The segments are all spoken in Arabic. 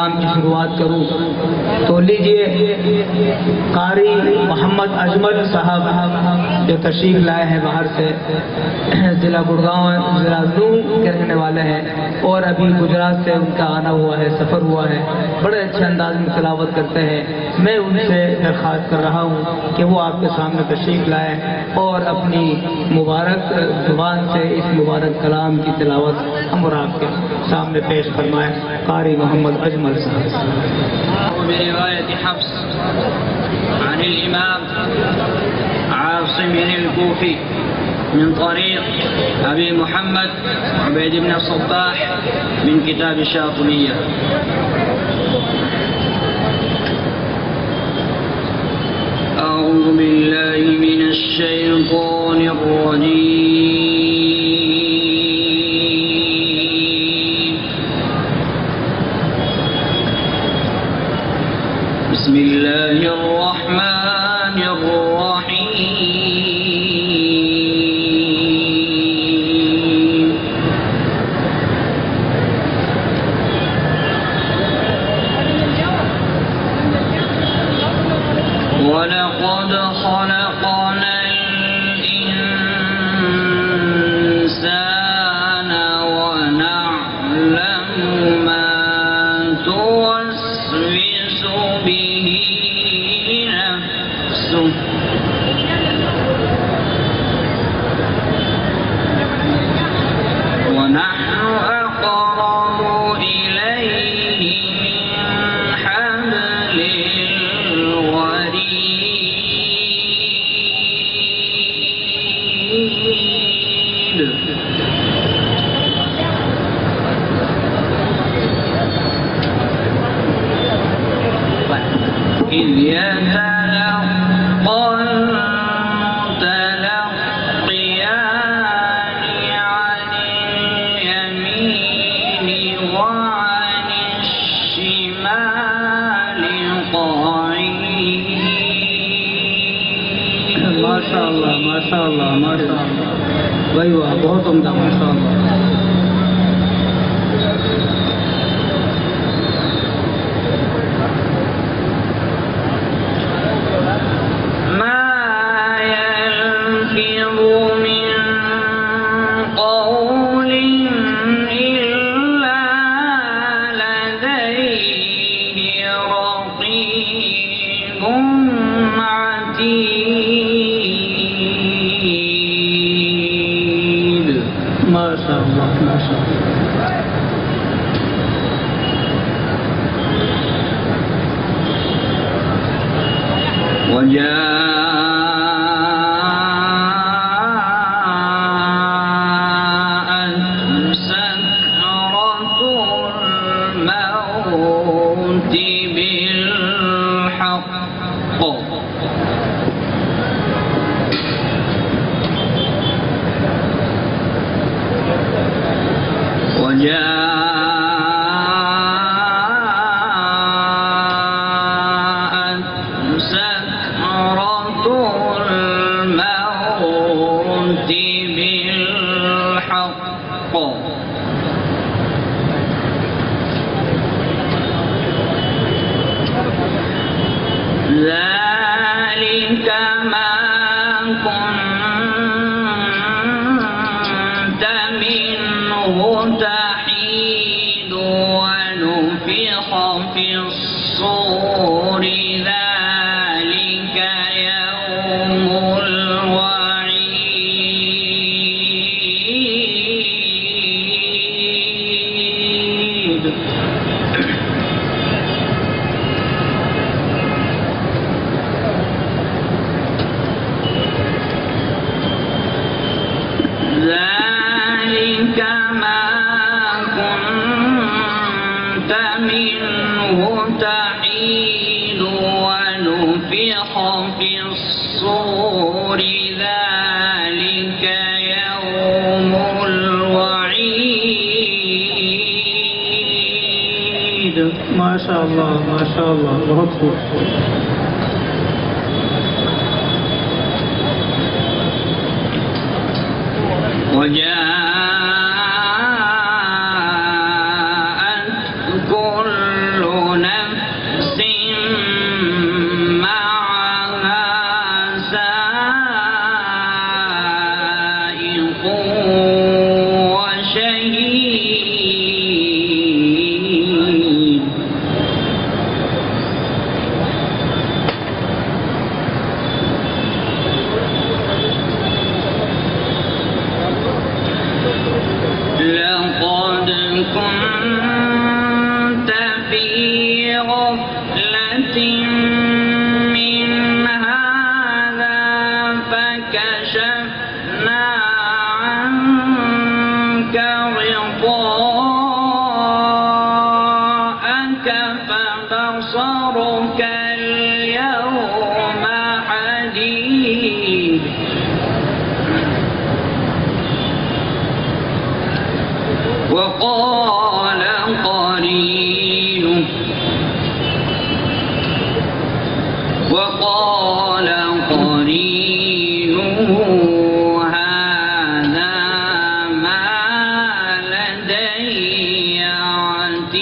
कलाम की शुरुआत करूं तो लीजिए कारी मोहम्मद अजमल साहब जो तशरीफ लाए हैं बाहर से, जिला गुड़गांव जिला नूह के रहने वाले हैं और अभी गुजरात से उनका आना हुआ है, सफ़र हुआ है, बड़े अच्छे अंदाज में तिलावत करते हैं। मैं उनसे दरख्वास्त कर रहा हूँ कि वो आपके सामने तशरीफ लाए और अपनी मुबारक जुबान से इस मुबारक कलाम की तिलावत हम और आपके सामने पेश फरमाएं। कारी मोहम्मद अजमल साहब। برواية حفص عن الإمام عاصم الكوفي من طريق أبي محمد عبيد بن الصباح من كتاب الشاطبية. أعوذ بالله من الشيطان الرجيم. بسم الله الرحمن الرحيم. ولقد خلقنا الإنسان ونعلم ما توسوس به نفسه ونحن أقرب إليه من حبل الوريد. إذ يتلقى المتلقيان عن اليمين وعن الشمال قعيد. ما شاء الله ما شاء الله ما شاء الله, भाई वाह, बहुत उम्दा, माशा अल्लाह. وجاءت سكرة الموت بالحق ذلك ما كنت منه تحيد ونفخ في الصور ذلك يوم الوعيد. ذلك ما كنت منه تحيد ونفخ في الصور ذلك يوم الوعيد. ما شاء الله ما شاء الله, बहुत खूब. وجاءت كل وقال قرينه هذا ما لدي عتيد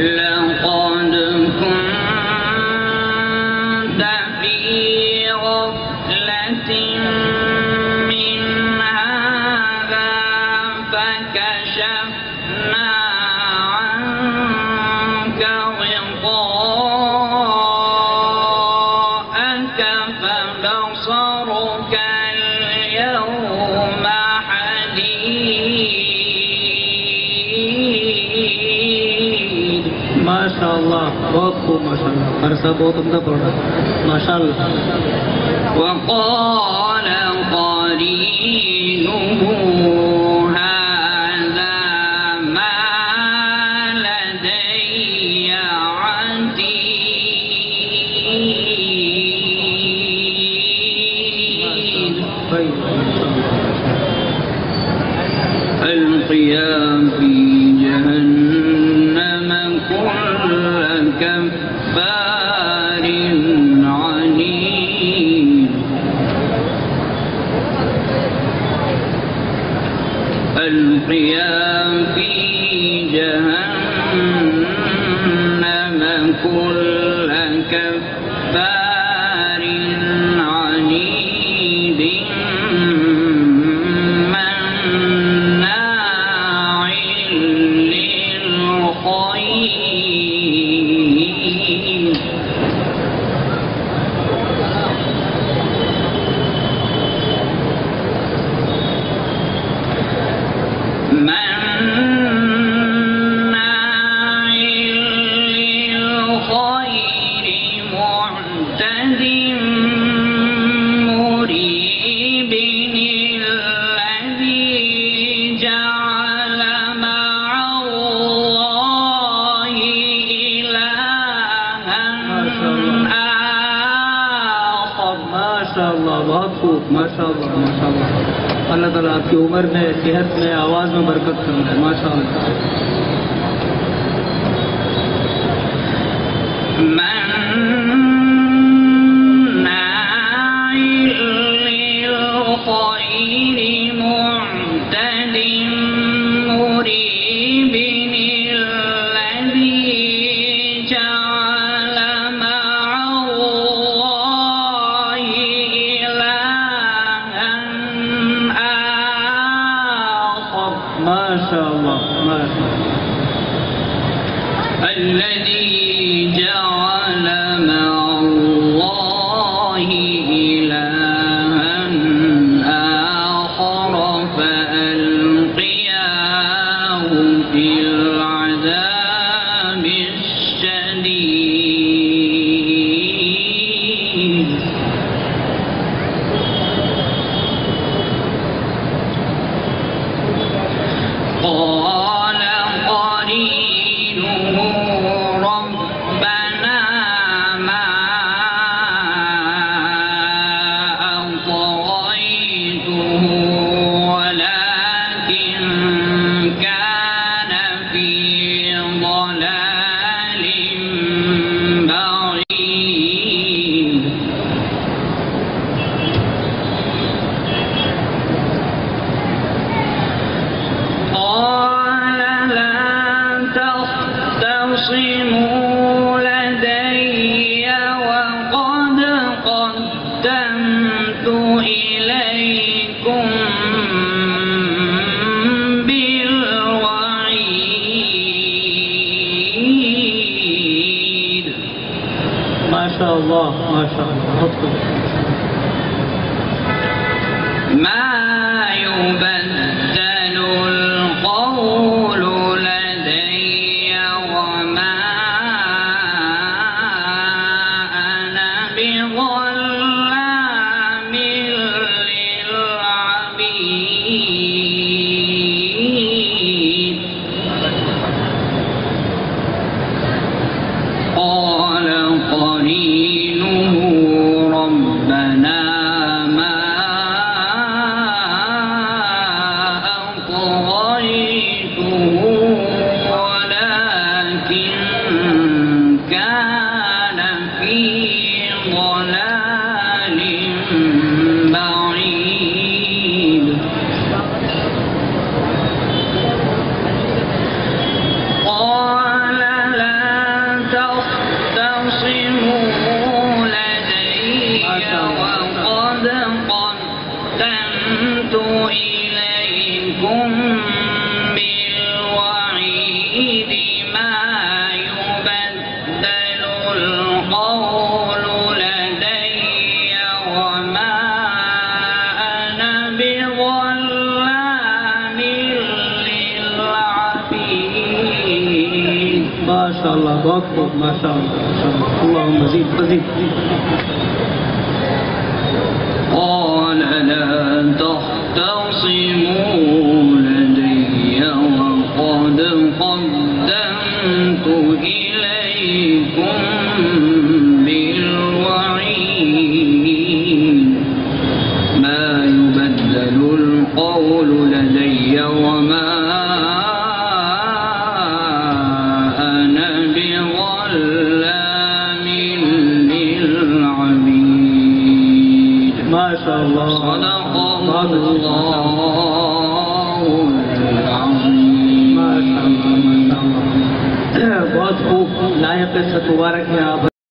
لقد كنت في غفلة من هذا فكشفنا عنك غطاءك فبصرك اليوم حديد. माशा अल्लाह, बहुत खूब माशा अल्लाह. अरसा बहुत उम्दा पढ़ रहा है माशा अल्लाह. وقال قرينه هذا ما لدي عتيد. القيا في جهنم كل كفار عنيد. القيا في جهنم كل كفار عنيد مناع للخير. مناع للخير معتد مريب الذي جعل مع الله إلها آخر. माशा अल्लाह, बहुत खूब माशा अल्लाह माशा अल्लाह. अल्लाह ताला आपकी उम्र में, सेहत में, आवाज में बरकत करना है माशा अल्लाह. مناع للخير معتد مريب الذي جعل مع الله إلها آخر. माशा अल्लाह माशा अल्लाह. الذي جعل مع الله إلها آخر فألقياه في العذاب الشديد. قال قرينه ربنا ما أطغيته ولكن كان في ضلال بعيد. قال لا تختصموا لدي وقد قدمت إليكم بالوعيد. माशा अल्लाह माशा अल्लाह, बहुत खूब. ما يبدل القول لدي وما أنا بظلام للعبيد. قال قرينه رب ضلال بعيد قال لا تختصموا لدي وقد قدمت إليكم بالوعيد ما يبدل القول لدي وما أنا بظلام للعبيد. ما شاء الله बहुत खूब ما شاء الله اللهم مزيد مزيد. قال لا تختصموا لدي وقد قدمت إليكم بالوعيد ما يبدل القول لدي وما أنا بظلام للعبيد. ما شاء الله صدق बहुत الله العظيم. ما شاء الله बहुत खूब लायक सत मुबारक है आप